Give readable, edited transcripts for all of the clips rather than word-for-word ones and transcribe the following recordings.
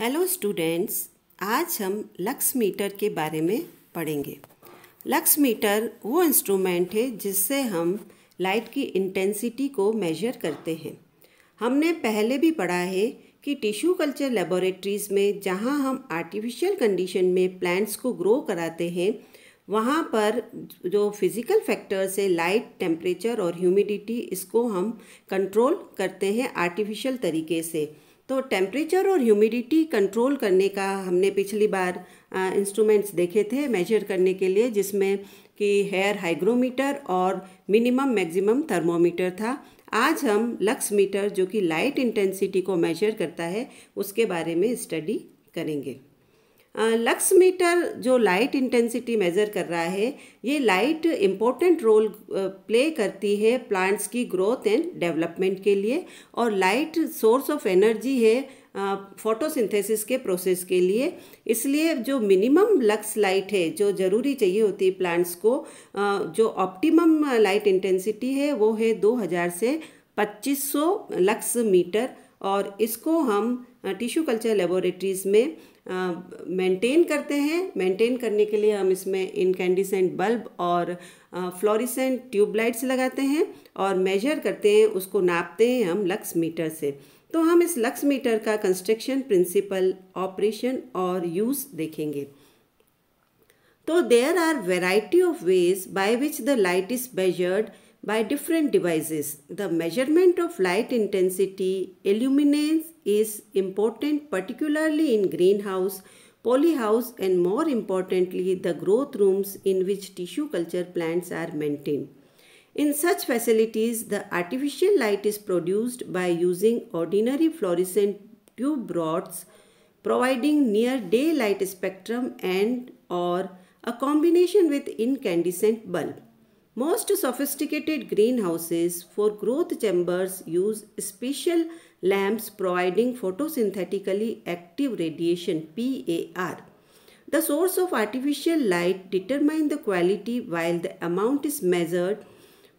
Hello students, आज हम lux meter के बारे में पढ़ेंगे। लक्स मीटर वो इंस्ट्रूमेंट है जिससे हम लाइट की इंटेंसिटी को मेजर करते हैं। हमने पहले भी पढ़ा है कि टिश्यू कल्चर लेबोरेटरीज़ में जहाँ हम आर्टिफिशियल कंडीशन में प्लांट्स को ग्रो कराते हैं, वहाँ पर जो फिज़िकल फैक्टर्स है, लाइट, टेम्परेचर और ह्यूमिडिटी, इसको हम कंट्रोल करते हैं आर्टिफिशियल तरीके से। तो टेम्परेचर और ह्यूमिडिटी कंट्रोल करने का हमने पिछली बार इंस्ट्रूमेंट्स देखे थे मेजर करने के लिए, जिसमें कि हेयर हाइग्रोमीटर और मिनिमम मैक्सिमम थर्मोमीटर था। आज हम लक्स मीटर, जो कि लाइट इंटेंसिटी को मेजर करता है, उसके बारे में स्टडी करेंगे। लक्स मीटर जो लाइट इंटेंसिटी मेज़र कर रहा है, ये लाइट इम्पोर्टेंट रोल प्ले करती है प्लांट्स की ग्रोथ एंड डेवलपमेंट के लिए, और लाइट सोर्स ऑफ एनर्जी है फोटोसिंथेसिस के प्रोसेस के लिए। इसलिए जो मिनिमम लक्स लाइट है जो ज़रूरी चाहिए होती है प्लांट्स को, जो ऑप्टिमम लाइट इंटेंसिटी है वो है 2000 से 2500 लक्स मीटर, और इसको हम टिश्यू कल्चर लेबोरेटरीज़ में मेंटेन करते हैं। मेंटेन करने के लिए हम इसमें इनकैंडिसेंट बल्ब और फ्लोरेसेंट ट्यूबलाइट्स लगाते हैं और मेजर करते हैं, उसको नापते हैं हम लक्स मीटर से। तो हम इस लक्स मीटर का कंस्ट्रक्शन, प्रिंसिपल, ऑपरेशन और यूज़ देखेंगे। तो there are variety of ways by which the light is measured by different devices. The measurement of light intensity, illuminance is important, particularly in greenhouse, polyhouse, and more importantly, the growth rooms in which tissue culture plants are maintained. In such facilities, the artificial light is produced by using ordinary fluorescent tube rods, providing near daylight spectrum and or a combination with incandescent bulb. Most sophisticated greenhouses for growth chambers use special lamps providing photosynthetically active radiation (PAR). The source of artificial light determines the quality while the amount is measured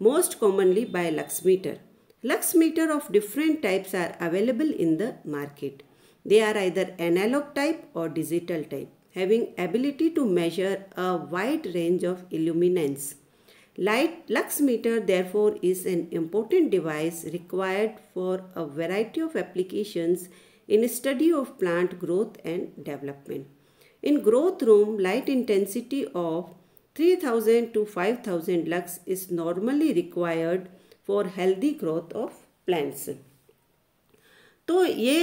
most commonly by lux meter. Lux meter of different types are available in the market. They are either analog type or digital type, having ability to measure a wide range of illuminance. Lux meter therefore is an important device required for a variety of applications in study of plant growth and development. In growth room, light intensity of 3000 to 5000 lux is normally required for healthy growth of plants. तो ये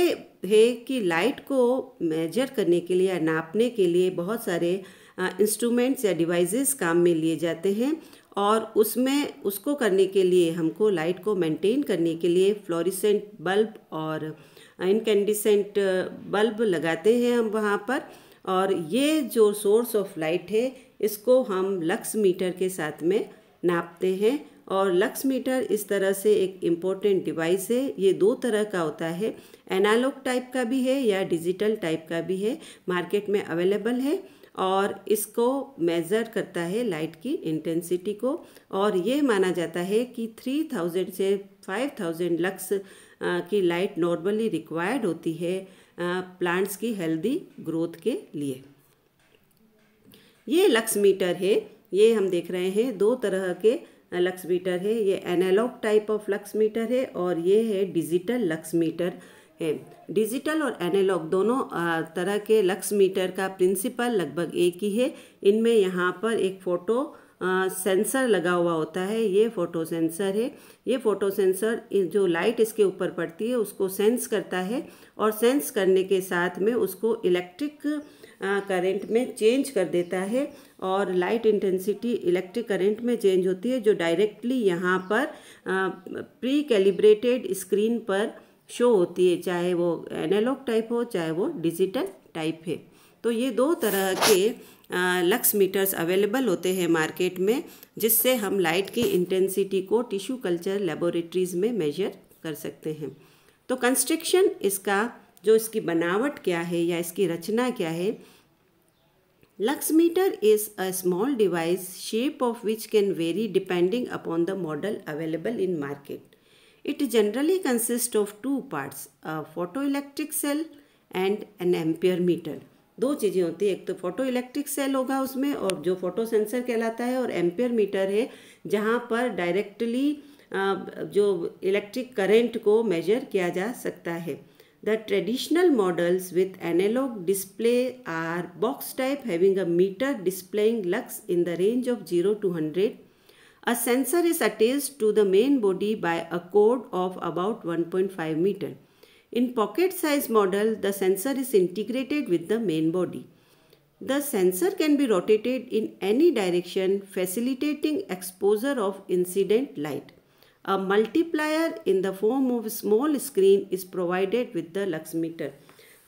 है कि light को major करने के लिए या नापने के लिए बहुत सारे इंस्ट्रूमेंट्स या डिवाइसेस काम में लिए जाते हैं, और उसमें उसको करने के लिए हमको लाइट को मेंटेन करने के लिए फ्लोरेसेंट बल्ब और इनकैंडिसेंट बल्ब लगाते हैं हम वहाँ पर। और ये जो सोर्स ऑफ लाइट है, इसको हम लक्स मीटर के साथ में नापते हैं। और लक्स मीटर इस तरह से एक इम्पोर्टेंट डिवाइस है। ये दो तरह का होता है, एनालॉग टाइप का भी है या डिजिटल टाइप का भी है, मार्केट में अवेलेबल है, और इसको मेज़र करता है लाइट की इंटेंसिटी को। और ये माना जाता है कि 3000 से 5000 लक्स की लाइट नॉर्मली रिक्वायर्ड होती है प्लांट्स की हेल्दी ग्रोथ के लिए। ये लक्स मीटर है, ये हम देख रहे हैं दो तरह के लक्स मीटर है। ये analogue type of lux meter है और ये है डिजिटल लक्स मीटर है। डिजिटल और एनालॉग दोनों तरह के लक्स मीटर का प्रिंसिपल लगभग एक ही है। इनमें यहाँ पर एक फ़ोटो सेंसर लगा हुआ होता है, ये फ़ोटो सेंसर है। ये फ़ोटो सेंसर जो लाइट इसके ऊपर पड़ती है उसको सेंस करता है, और सेंस करने के साथ में उसको इलेक्ट्रिक करंट में चेंज कर देता है, और लाइट इंटेंसिटी इलेक्ट्रिक करंट में चेंज होती है, जो डायरेक्टली यहाँ पर प्री कैलिब्रेटेड स्क्रीन पर शो होती है, चाहे वो एनालॉग टाइप हो चाहे वो डिजिटल टाइप है। तो ये दो तरह के लक्स मीटर्स अवेलेबल होते हैं मार्केट में, जिससे हम लाइट की इंटेंसिटी को टिश्यू कल्चर लेबोरेटरीज़ में मेजर कर सकते हैं। तो कंस्ट्रक्शन इसका, जो इसकी बनावट क्या है या इसकी रचना क्या है। Lux meter is a small device, shape of which can very depending upon the model available in market. It generally consists of two parts, a photoelectric cell and an ampere meter. दो चीज़ें होती है, एक तो photo electric cell होगा उसमें और जो फोटो सेंसर कहलाता है, और एम्पियर मीटर है जहाँ पर डायरेक्टली जो इलेक्ट्रिक करंट को मेजर किया जा सकता है। The traditional models with analog display are box type having a meter displaying lux in the range of 0 to 100. A sensor is attached to the main body by a cord of about 1.5 meter. In pocket size model, the sensor is integrated with the main body. The sensor can be rotated in any direction, facilitating exposure of incident light. A multiplier in the form of a small screen is provided with the lux meter.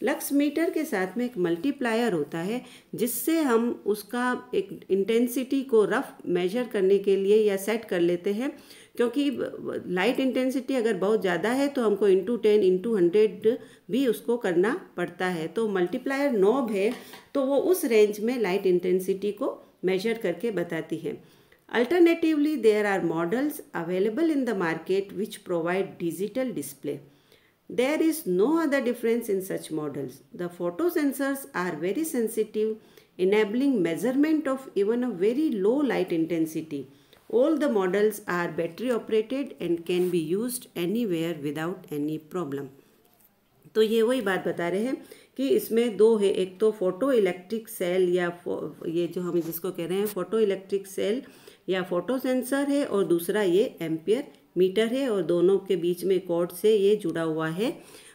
Lux meter के साथ में एक multiplier होता है जिससे हम उसका एक इंटेंसिटी को रफ मेजर करने के लिए या सेट कर लेते हैं, क्योंकि लाइट इंटेंसिटी अगर बहुत ज़्यादा है तो हमको इंटू 10 इंटू 100 भी उसको करना पड़ता है। तो मल्टीप्लायर नॉब है तो वो उस रेंज में लाइट इंटेंसिटी को मेजर करके बताती है। Alternatively, there are models available in the market which provide digital display. There is no other difference in such models. The photosensors are very sensitive, enabling measurement of even a very low light intensity. All the models are battery operated and can be used anywhere without any problem. तो ये वही बात बता रहे हैं कि इसमें दो है, एक तो फोटो इलेक्ट्रिक सेल या ये जो हम जिसको कह रहे हैं फोटो इलेक्ट्रिक सेल या फोटो सेंसर है, और दूसरा ये एम्पियर मीटर है, और दोनों के बीच में कॉर्ड से ये जुड़ा हुआ है।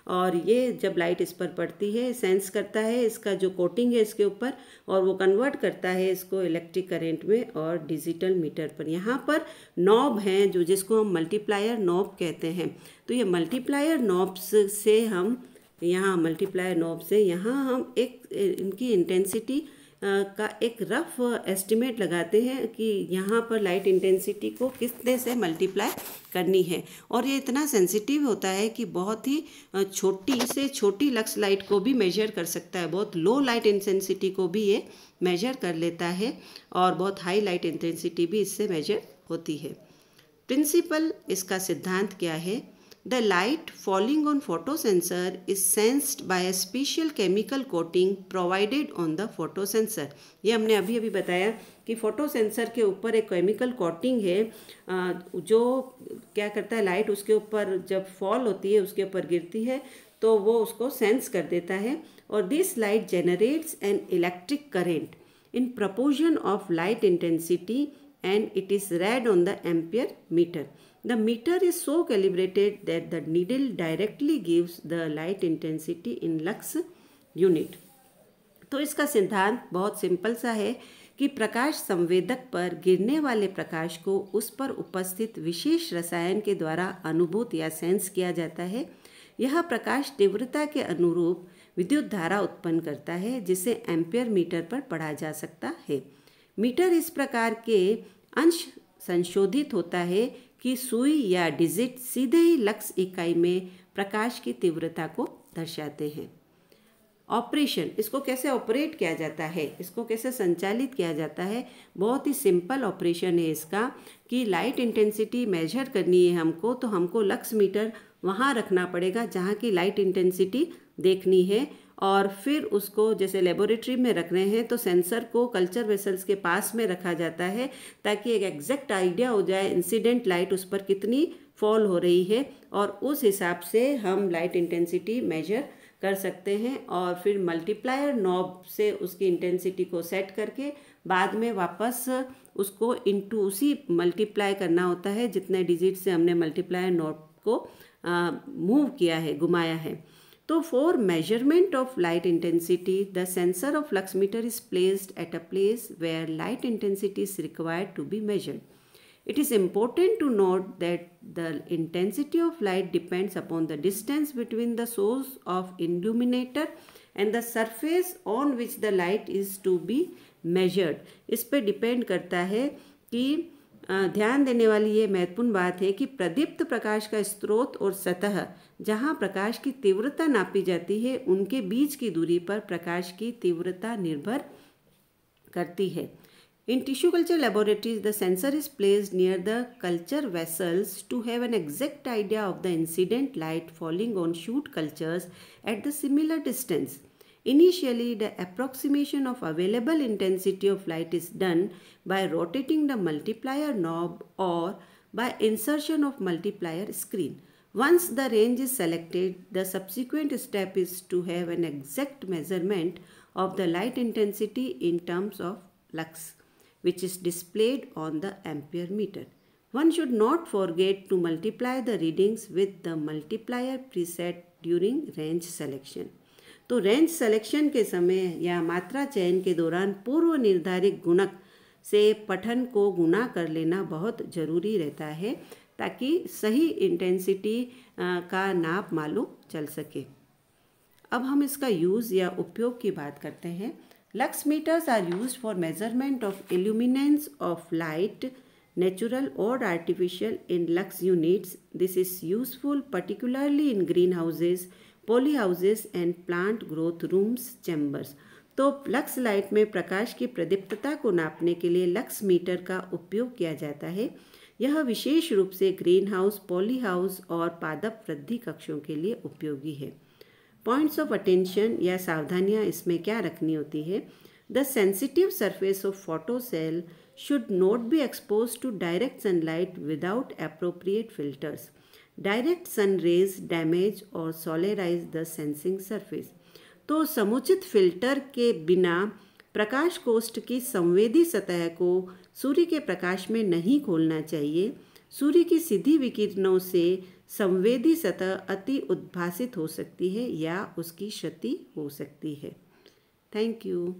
और ये जब लाइट इस पर पड़ती है सेंस करता है इसका जो कोटिंग है इसके ऊपर, और वो कन्वर्ट करता है इसको इलेक्ट्रिक करंट में और डिजिटल मीटर पर। यहाँ पर नॉब हैं जो जिसको हम मल्टीप्लायर नॉब कहते हैं। तो ये मल्टीप्लायर नॉब्स से हम यहाँ हम एक इनकी इंटेंसिटी का एक रफ एस्टिमेट लगाते हैं कि यहाँ पर लाइट इंटेंसिटी को कितने से मल्टीप्लाई करनी है। और ये इतना सेंसिटिव होता है कि बहुत ही छोटी से छोटी लक्स लाइट को भी मेजर कर सकता है, बहुत लो लाइट इंटेंसिटी को भी ये मेजर कर लेता है, और बहुत हाई लाइट इंटेंसिटी भी इससे मेजर होती है। प्रिंसिपल, इसका सिद्धांत क्या है? The light falling on photosensor is sensed by a special chemical coating provided on the photosensor. ये हमने अभी अभी बताया कि फोटोसेंसर के ऊपर एक केमिकल कोटिंग है जो क्या करता है, लाइट उसके ऊपर जब फॉल होती है उसके ऊपर गिरती है तो वो उसको सेंस कर देता है, और this light generates an electric current in proportion of light intensity and it is read on the ampere meter. The meter is so calibrated that the needle directly gives the light intensity in lux unit. तो इसका सिद्धांत बहुत simple सा है कि प्रकाश संवेदक पर गिरने वाले प्रकाश को उस पर उपस्थित विशेष रसायन के द्वारा अनुभूत या सेंस किया जाता है। यह प्रकाश तीव्रता के अनुरूप विद्युत धारा उत्पन्न करता है जिसे एम्पियर मीटर पर पढ़ा जा सकता है। मीटर इस प्रकार के अंश संशोधित होता है कि सुई या डिजिट सीधे ही लक्स इकाई में प्रकाश की तीव्रता को दर्शाते हैं। ऑपरेशन, इसको कैसे ऑपरेट किया जाता है, इसको कैसे संचालित किया जाता है? बहुत ही सिंपल ऑपरेशन है इसका कि लाइट इंटेंसिटी मेजर करनी है हमको, तो हमको लक्स मीटर वहाँ रखना पड़ेगा जहाँ की लाइट इंटेंसिटी देखनी है, और फिर उसको जैसे लेबोरेटरी में रख रहे हैं तो सेंसर को कल्चर वेसल्स के पास में रखा जाता है ताकि एक एग्जैक्ट आइडिया हो जाए इंसिडेंट लाइट उस पर कितनी फॉल हो रही है, और उस हिसाब से हम लाइट इंटेंसिटी मेजर कर सकते हैं। और फिर मल्टीप्लायर नॉब से उसकी इंटेंसिटी को सेट करके बाद में वापस उसको इनटू उसी मल्टीप्लाई करना होता है जितने डिजिट से हमने मल्टीप्लायर नॉब को मूव किया है, घुमाया है। तो for measurement of light intensity, the sensor of lux meter is placed at a place where light intensity is required to be measured. It is important to note that the intensity of light depends upon the distance between the source of illuminator and the surface on which the light is to be measured. इस पे depend करता है कि ध्यान देने वाली ये महत्वपूर्ण बात है कि प्रदीप्त प्रकाश का स्रोत और सतह जहाँ प्रकाश की तीव्रता नापी जाती है उनके बीच की दूरी पर प्रकाश की तीव्रता निर्भर करती है। In tissue culture laboratories, the sensor is placed near the culture vessels to have an exact idea of the incident light falling on shoot cultures at the similar distance. Initially, the approximation of available intensity of light is done by rotating the multiplier knob or by insertion of multiplier screen. Once the range is selected, the subsequent step is to have an exact measurement of the light intensity in terms of lux, which is displayed on the ampere meter. One should not forget to multiply the readings with the multiplier preset during range selection. तो range selection के समय या मात्रा चयन के दौरान पूर्व निर्धारित गुणक से पठन को गुणा कर लेना बहुत ज़रूरी रहता है ताकि सही इंटेंसिटी का नाप मालूम चल सके। अब हम इसका यूज़ या उपयोग की बात करते हैं। Lux meters are used for measurement of illuminance of light, natural or artificial, in lux units. This is useful particularly in greenhouses, polyhouses and plant growth rooms chambers. तो लक्स लाइट में प्रकाश की प्रदीप्तता को नापने के लिए लक्स मीटर का उपयोग किया जाता है। यह विशेष रूप से ग्रीन हाउस, पॉली हाउस और पादप वृद्धि कक्षों के लिए उपयोगी है। पॉइंट्स ऑफ अटेंशन या सावधानियां इसमें क्या रखनी होती है। The sensitive surface of photo cell should not be expose to direct sunlight without appropriate filters. Direct sun rays damage और सोलेराइज द सेंसिंग सरफेस। तो समुचित फिल्टर के बिना प्रकाश कोष्ठ की संवेदी सतह को सूर्य के प्रकाश में नहीं खोलना चाहिए। सूर्य की सीधी विकिरणों से संवेदी सतह अति उद्भासित हो सकती है या उसकी क्षति हो सकती है। Thank you.